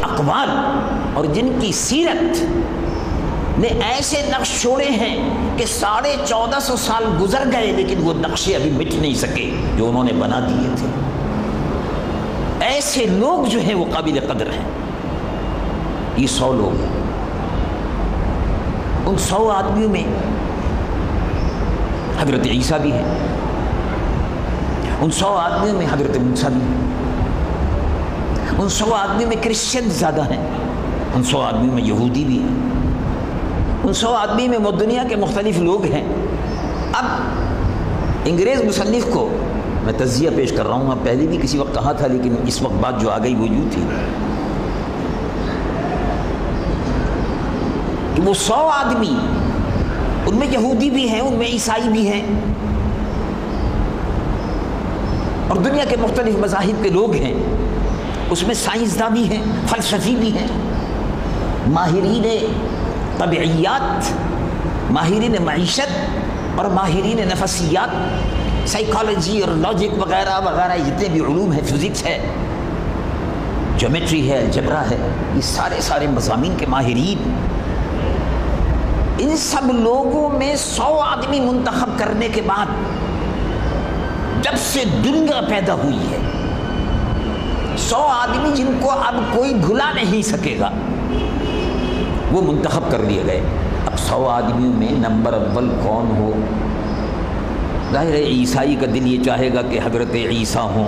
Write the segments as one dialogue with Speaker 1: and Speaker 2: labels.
Speaker 1: اقوال اور جن کی سیرت نے ایسے نقش چھوڑے ہیں کہ 1450 سال گزر گئے لیکن وہ نقشے ابھی مٹ نہیں سکے جو انہوں نے بنا دیے تھے. ایسے لوگ جو ہیں وہ قابل قدر ہیں. یہ 100 لوگ ہیں. ان 100 آدمیوں میں حضرت عیسیٰ بھی ہیں, ان 100 آدمیوں میں حضرت موسیٰ بھی ہیں, ان 100 آدمیوں میں کرسچن زیادہ ہیں, ان 100 آدمیوں میں یہودی بھی ہیں, ان 100 آدمی میں دنیا کے مختلف لوگ ہیں. اب انگریز مصنف کو میں تجزیہ پیش کر رہا ہوں, میں پہلے بھی کسی وقت کہا تھا لیکن اس وقت بات جو آ گئی وہ یوں تھی کہ وہ 100 آدمی, ان میں یہودی بھی ہیں, ان میں عیسائی بھی ہیں, اور دنیا کے مختلف مذاہب کے لوگ ہیں. اس میں سائنسداں بھی ہیں, فلسفی بھی ہیں, ماہرین طبعیات, ماہرین معیشت اور ماہرین نفسیات, سائیکالوجی اور لاجک وغیرہ وغیرہ جتنے بھی علوم ہیں, فزکس ہے, جیومیٹری ہے, الجبرا ہے, یہ سارے مضامین کے ماہرین. ان سب لوگوں میں 100 آدمی منتخب کرنے کے بعد جب سے دنیا پیدا ہوئی ہے 100 آدمی جن کو اب کوئی بھلا نہیں سکے گا وہ منتخب کر لیے گئے. اب 100 آدمیوں میں نمبر اول کون ہو؟ ظاہر ہے عیسائی کا دل یہ چاہے گا کہ حضرت عیسیٰ ہوں,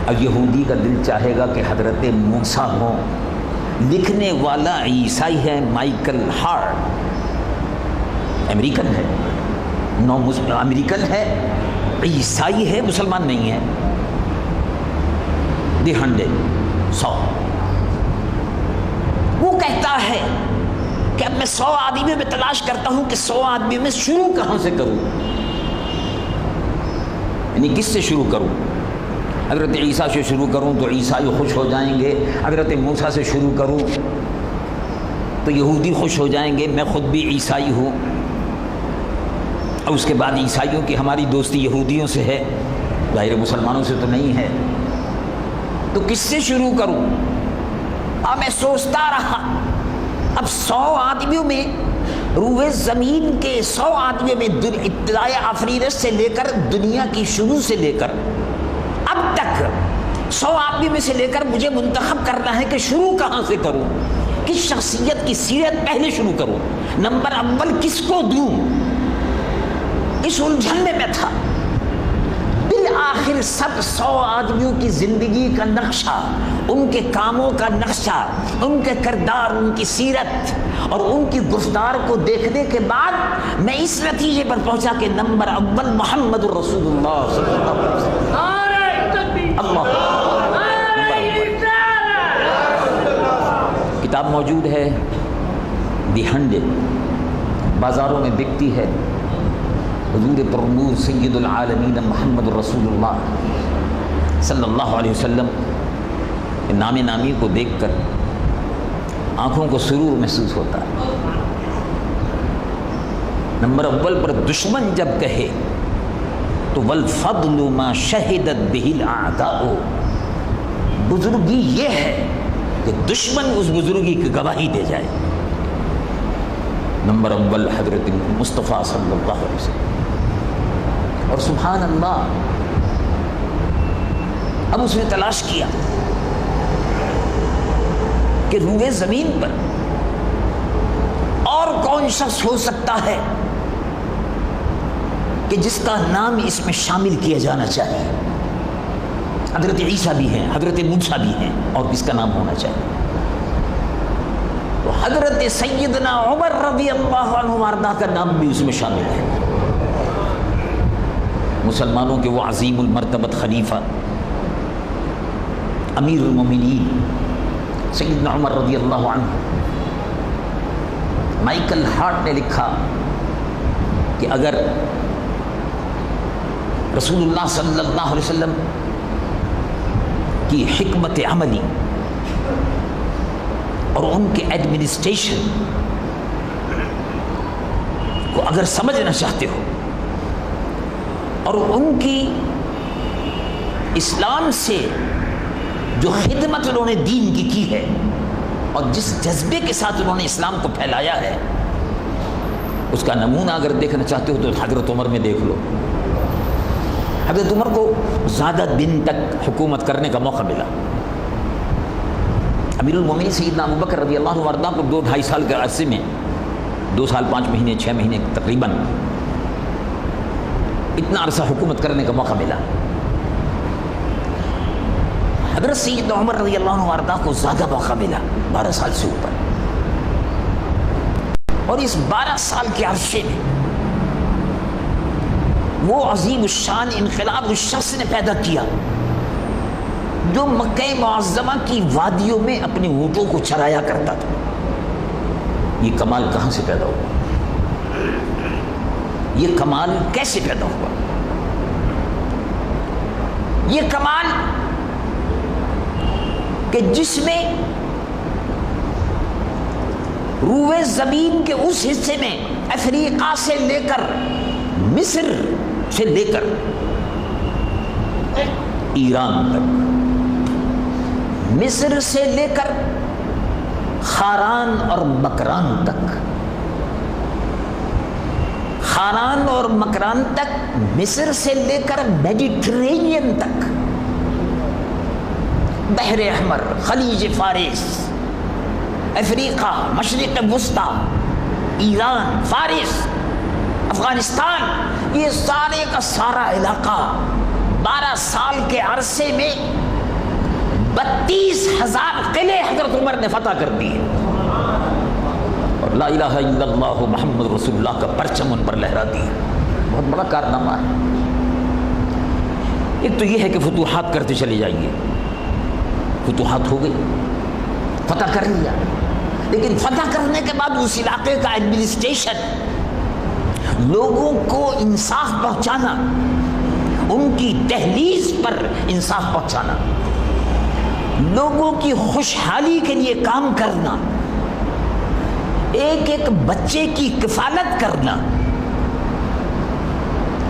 Speaker 1: اور یہودی کا دل چاہے گا کہ حضرت موسیٰ ہوں. لکھنے والا عیسائی ہے مائیکل ہارٹ, امریکن ہے, امریکن ہے, عیسائی ہے, مسلمان نہیں ہے. دی 100 وہ کہتا ہے کہ اب میں 100 آدمیوں میں تلاش کرتا ہوں کہ 100 آدمیوں میں شروع کہاں سے کروں, یعنی کس سے شروع کروں. حضرت عیسیٰ سے شروع کروں تو عیسائی خوش ہو جائیں گے, حضرت موسیٰ سے شروع کروں تو یہودی خوش ہو جائیں گے, میں خود بھی عیسائی ہوں, اور اس کے بعد عیسائیوں کی ہماری دوستی یہودیوں سے ہے, ظاہر مسلمانوں سے تو نہیں ہے, تو کس سے شروع کروں. اب میں سوچتا رہا, اب 100 آدمیوں میں روئے زمین کے 100 آدمیوں میں ابتدائے آفریدت سے لے کر دنیا کی شروع سے لے کر اب تک 100 آدمی میں سے لے کر مجھے منتخب کرنا ہے کہ شروع کہاں سے کروں, کس شخصیت کی سیرت پہلے شروع کروں, نمبر اول کس کو دوں. اس الجھن میں تھا. بالآخر سب 100 آدمیوں کی زندگی کا نقشہ, ان کے کاموں کا نقشہ, ان کے کردار, ان کی سیرت اور ان کی گفتار کو دیکھنے کے بعد میں اس نتیجے پر پہنچا کہ نمبر اول محمد رسول اللہ صلی اللہ علیہ وسلم. کتاب موجود ہے, دی 100 بازاروں میں بکتی ہے. حضور پرنور سید العالمین محمد رسول اللہ صلی اللہ علیہ وسلم نام نامی کو دیکھ کر آنکھوں کو سرور محسوس ہوتا ہے. نمبر اول پر دشمن جب کہے تو والفضل ما شہدت بہ الاعداء, بزرگی یہ ہے کہ دشمن اس بزرگی کی گواہی دے جائے. نمبر اول حضرت مصطفیٰ صلی اللہ علیہ وسلم. اور سبحان اللہ, اب اس نے تلاش کیا کہ روئے زمین پر اور کون شخص ہو سکتا ہے کہ جس کا نام اس میں شامل کیا جانا چاہیے. حضرت عیسیٰ بھی ہیں, حضرت موسیٰ بھی ہیں, اور کس کا نام ہونا چاہیے. تو حضرت سیدنا عمر رضی اللہ عنہ وارضہ کا نام بھی اس میں شامل ہے. مسلمانوں کے وہ عظیم المرتبت خلیفہ امیر المومنین سیدنا عمر رضی اللہ عنہ. مائیکل ہارٹ نے لکھا کہ اگر رسول اللہ صلی اللہ علیہ وسلم کی حکمت عملی اور ان کے ایڈمنسٹریشن کو اگر سمجھنا چاہتے ہو اور ان کی اسلام سے جو خدمت انہوں نے دین کی ہے اور جس جذبے کے ساتھ انہوں نے اسلام کو پھیلایا ہے، اس کا نمونہ اگر دیکھنا چاہتے ہو تو حضرت عمر میں دیکھ لو۔ حضرت عمر کو زیادہ دن تک حکومت کرنے کا موقع ملا۔ امیر المومنین سیدنا ابوبکر رضی اللہ عنہ وارضاہ کو 2-2.5 سال کے عرصے میں 2 سال 5 مہینے 6 مہینے تقریباً اتنا عرصہ حکومت کرنے کا موقع ملا۔ حضرت سیدنا عمر رضی اللہ عنہ وارضاہ کو زیادہ موقع ملا، 12 سال سے اوپر، اور اس 12 سال کے عرصے میں وہ عظیم الشان انقلاب اس شخص نے پیدا کیا جو مکہ معظمہ کی وادیوں میں اپنے اونٹوں کو چرایا کرتا تھا۔ یہ کمال کہاں سے پیدا ہوا؟ یہ کمال کیسے پیدا ہوا؟ یہ کمال کہ جس میں روئے زمین کے اس حصے میں افریقہ سے لے کر مصر سے لے کر ایران تک، مصر سے لے کر خاران اور مکران تک، خاران اور مکران تک، مصر سے لے کر میڈیٹرینین تک، بحر احمر، خلیج فارس، افریقہ، مشرق وسطی، ایران، فارس، افغانستان، یہ سارے کا سارا علاقہ 12 سال کے عرصے میں 32,000 قلعے حضرت عمر نے فتح کر دیے، اور لا الہ الا اللہ محمد رسول اللہ کا پرچم ان پر لہرا دیا۔ بہت بڑا کارنامہ ہے۔ ایک تو یہ ہے کہ فتوحات کرتے چلے جائیے، فتوحات ہو گئی، فتح کر لیا، لیکن فتح کرنے کے بعد اس علاقے کا ایڈمنسٹریشن، لوگوں کو انصاف پہنچانا، ان کی دہلیز پر انصاف پہنچانا، لوگوں کی خوشحالی کے لیے کام کرنا، ایک ایک بچے کی کفالت کرنا۔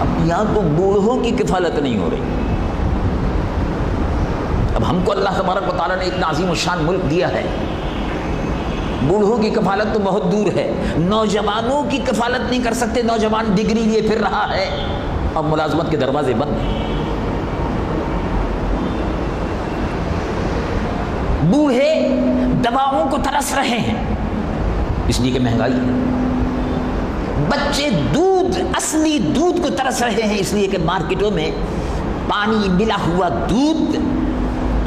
Speaker 1: اب یہاں تو بوڑھوں کی کفالت نہیں ہو رہی۔ اب ہم کو اللہ تبارک و تعالیٰ نے اتنا عظیم الشان ملک دیا ہے، بوڑھوں کی کفالت تو بہت دور ہے، نوجوانوں کی کفالت نہیں کر سکتے۔ نوجوان ڈگری لیے پھر رہا ہے اور ملازمت کے دروازے بند ہیں۔ بوڑھے دواؤں کو ترس رہے ہیں اس لیے کہ مہنگائی ہے۔ بچے دودھ، اصلی دودھ کو ترس رہے ہیں اس لیے کہ مارکیٹوں میں پانی ملا ہوا دودھ،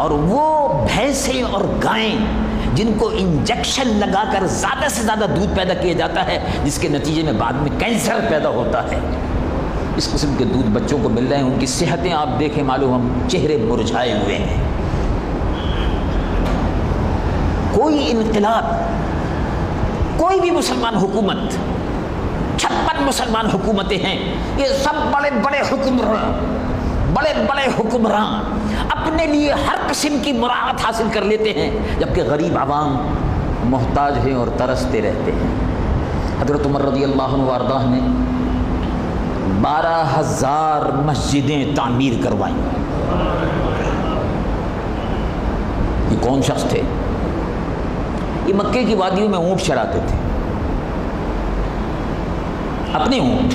Speaker 1: اور وہ بھینسیں اور گائیں جن کو انجیکشن لگا کر زیادہ سے زیادہ دودھ پیدا کیا جاتا ہے، جس کے نتیجے میں بعد میں کینسر پیدا ہوتا ہے، اس قسم کے دودھ بچوں کو مل رہے ہیں۔ ان کی صحتیں آپ دیکھیں، معلوم ہم چہرے مرجھائے ہوئے ہیں۔ کوئی انقلاب، کوئی بھی مسلمان حکومت، 56 مسلمان حکومتیں ہیں، یہ سب بڑے بڑے حکمران اپنے لیے ہر قسم کی مراعات حاصل کر لیتے ہیں، جبکہ غریب عوام محتاج ہیں اور ترستے رہتے ہیں۔ حضرت عمر رضی اللہ عنہ وارضاہ نے 12,000 مسجدیں تعمیر کروائیں۔ یہ کون شخص تھے؟ یہ مکے کی وادیوں میں اونٹ چراتے تھے، اپنے اونٹ،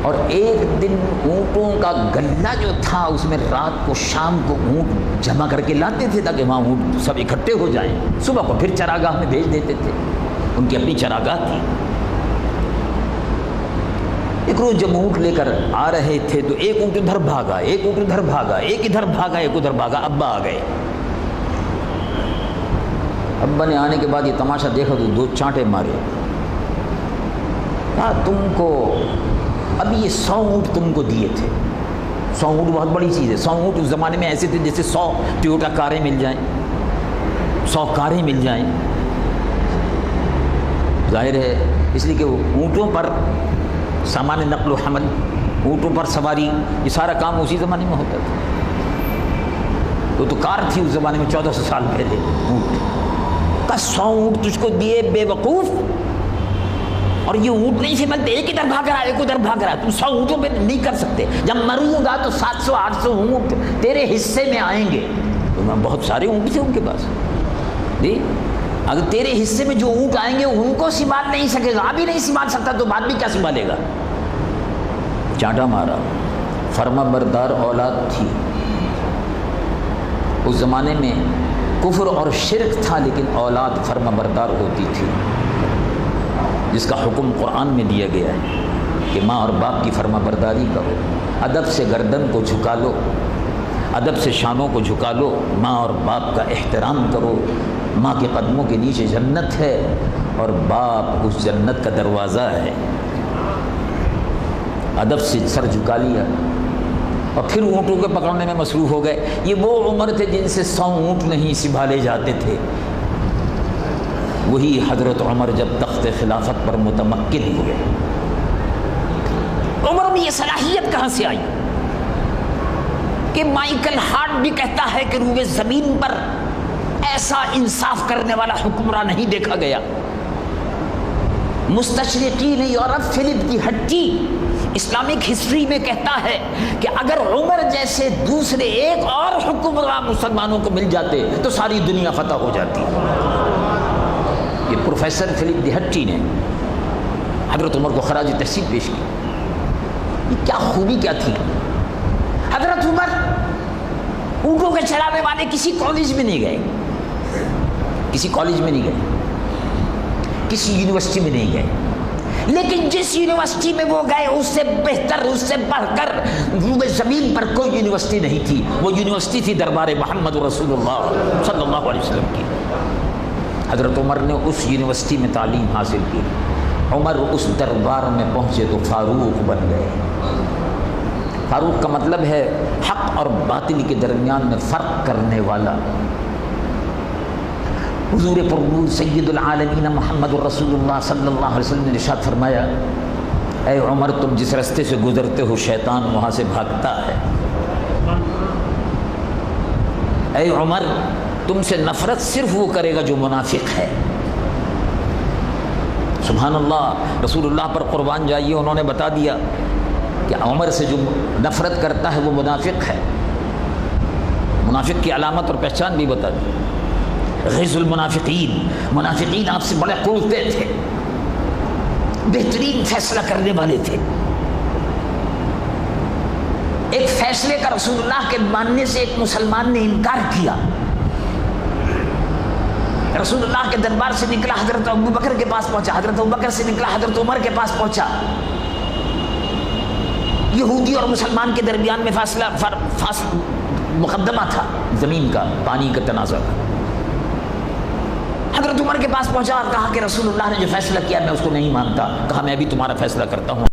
Speaker 1: اور ایک دن اونٹوں کا گلہ جو تھا اس میں رات کو شام کو اونٹ جمع کر کے لاتے تھے تاکہ وہاں اونٹ سب اکٹھے ہو جائیں، صبح کو پھر چراگاہ میں بھیج دیتے تھے، ان کی اپنی چراگاہ تھی۔ ایک روز جب اونٹ لے کر آ رہے تھے تو ایک اونٹ ادھر بھاگا، ایک اونٹ ادھر بھاگا، ایک ادھر بھاگا، ایک ادھر بھاگا۔ ابا آ گئے۔ ابا نے آنے کے بعد یہ تماشا دیکھا تو 2 چانٹے مارے۔ تم کو ابھی یہ 100 اونٹ تم کو دیے تھے۔ 100 اونٹ بہت بڑی چیز ہے۔ 100 اونٹ اس زمانے میں ایسے تھے جیسے 100 ٹویوٹا کاریں مل جائیں، 100 کاریں مل جائیں۔ ظاہر ہے اس لیے کہ وہ اونٹوں پر سامان نقل و حمل، اونٹوں پر سواری، یہ سارا کام اسی زمانے میں ہوتا تھا۔ تو کار تھی اس زمانے میں 1400 سال پہلے۔ اونٹ کا 100 اونٹ تجھ کو دیے بے وقوف، اور یہ اونٹ نہیں سمجھتے ایک ادھر بھاگ رہا ہے ایک ادھر بھاگ رہا ہے، تم 100 اونٹوں پہ نہیں کر سکتے، جب مروں گا تو 700-800 اونٹ تیرے حصے میں آئیں گے، تو بہت سارے اونٹ تھے ان کے پاس جی، اگر تیرے حصے میں جو اونٹ آئیں گے ان کو سنبھال نہیں سکے گا، ابھی نہیں سنبھال سکتا تو بعد بھی کیا سنبھالے گا؟ چانٹا مارا، فرما بردار اولاد تھی۔ اس زمانے میں کفر اور شرک تھا لیکن اولاد فرما بردار ہوتی تھی، جس کا حکم قرآن میں دیا گیا ہے کہ ماں اور باپ کی فرما برداری کرو، ادب سے گردن کو جھکا لو، ادب سے شانوں کو جھکا لو، ماں اور باپ کا احترام کرو، ماں کے قدموں کے نیچے جنت ہے اور باپ اس جنت کا دروازہ ہے۔ ادب سے سر جھکا لیا اور پھر اونٹوں کو پکڑنے میں مصروف ہو گئے۔ یہ وہ عمر تھے جن سے 100 اونٹ نہیں سنبھالے جاتے تھے۔ وہی حضرت عمر جب تخت خلافت پر متمکن ہوئے، عمر میں یہ صلاحیت کہاں سے آئی کہ مائیکل ہارٹ بھی کہتا ہے کہ روئے زمین پر ایسا انصاف کرنے والا حکمراں نہیں دیکھا گیا۔ مستشرقین یورپ فلپ دی ہٹی اسلامک ہسٹری میں کہتا ہے کہ اگر عمر جیسے دوسرے ایک اور حکمراں مسلمانوں کو مل جاتے تو ساری دنیا فتح ہو جاتی۔ یہ پروفیسر فلپ دی ہٹی نے حضرت عمر کو خراج تحسین پیش کی۔ یہ کیا خوبی کیا تھی؟ حضرت عمر اونٹوں کے چلانے والے کسی کالج میں نہیں گئے، کسی کالج میں نہیں گئے، کسی یونیورسٹی میں نہیں گئے، لیکن جس یونیورسٹی میں وہ گئے اس سے بہتر، اس سے بڑھ کر روئے زمین پر کوئی یونیورسٹی نہیں تھی۔ وہ یونیورسٹی تھی دربار محمد رسول اللہ صلی اللہ علیہ وسلم کی۔ حضرت عمر نے اس یونیورسٹی میں تعلیم حاصل کی۔ عمر اس دربار میں پہنچے تو فاروق بن گئے۔ فاروق کا مطلب ہے حق اور باطل کے درمیان میں فرق کرنے والا۔ حضور پرنور سید العالمین محمد الرسول اللہ صلی اللہ علیہ وسلم نے ارشاد فرمایا، اے عمر تم جس راستے سے گزرتے ہو شیطان وہاں سے بھاگتا ہے۔ اے عمر تم سے نفرت صرف وہ کرے گا جو منافق ہے۔ سبحان اللہ، رسول اللہ پر قربان جائیے، انہوں نے بتا دیا کہ عمر سے جو نفرت کرتا ہے وہ منافق ہے۔ منافق کی علامت اور پہچان بھی بتا دی۔ غیظ المنافقین، منافقین آپ سے بڑے قربتے تھے، بہترین فیصلہ کرنے والے تھے۔ ایک فیصلے کا رسول اللہ کے ماننے سے ایک مسلمان نے انکار کیا، رسول اللہ کے دربار سے نکلا، حضرت ابوبکر کے پاس پہنچا، حضرت ابوبکر سے نکلا، حضرت عمر کے پاس پہنچا۔ یہودی اور مسلمان کے درمیان میں فاصلہ مقدمہ تھا، زمین کا، پانی کا تنازع۔ حضرت عمر کے پاس پہنچا اور کہا کہ رسول اللہ نے جو فیصلہ کیا میں اس کو نہیں مانتا۔ کہا میں بھی تمہارا فیصلہ کرتا ہوں۔